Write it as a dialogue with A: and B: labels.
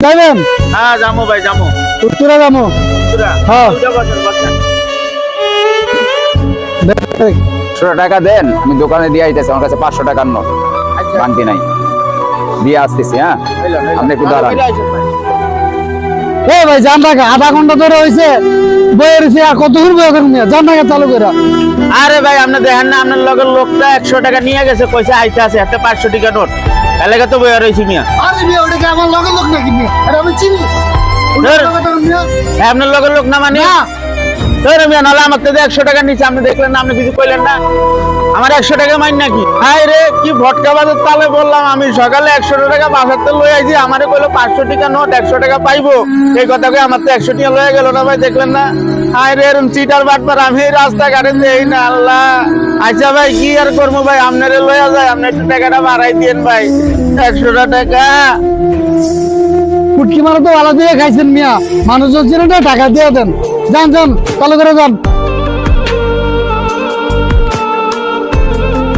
A: যাবেন?
B: হ্যাঁ যাবো ভাই যাবো।
A: উত্তরা যাবো। হ্যাঁ।
C: 100 টাকা দেন, আমি দোকানে দিয়ে আইতেছি, আমার কাছে 500 টাকার নোট বান্তি নাই, দিয়ে আসতেছি। হ্যাঁ আপনি একটু দাঁড়ান।
A: এ ভাই জান টাকা আধা ঘন্টা ধরে হয়েছে বইয়ের আর কত ঘুরবে জান টাকা চালু করে।
B: আরে ভাই আপনি দেখেন না আপনার লগের লোকটা 100 টাকা নিয়ে গেছে, কইছে আইতে আছে একটা 500 টাকা নোট, এলাকা তো বইয়া রয়েছি মিয়া।
A: আরে মিয়া ওটা কি আমার লগের লোক নাকি মিয়া? আরে আমি চিনি
B: আপনার লগের লোক না মানে মিয়া, নাহলে আমার থেকে 100 টাকা নিচে আপনি দেখলেন না, আপনি কিছু কইলেন না, আমার 100 টাকা মাইন নাকি? হাই রে কি ভটকা বাজার তালে বললাম, আমি সকালে 100 টাকা বাজারতে লই আইছি, আমারে কইলো 500 টাকা নোট 100 টাকা পাইবো, এই কথা কই আমার তো 100 টাকা লয়ে গেল না ভাই, দেখলেন না? হাই রে এরকম চিটার বাটপার আমি এই রাস্তাঘাটে দেই না আল্লাহ। আচ্ছা ভাই কি আর করবো ভাই, আপনারে লইয়া যায়, আপনি একটু টাকাটা বাড়াই দিয়েন ভাই, 100 টাকা।
A: ফুটকি মারা তো আলাদা দিয়ে খাইছেন মিয়া, মানুষজন ছিল না টাকা দিয়ে দেন। যান যান চালু করে যান।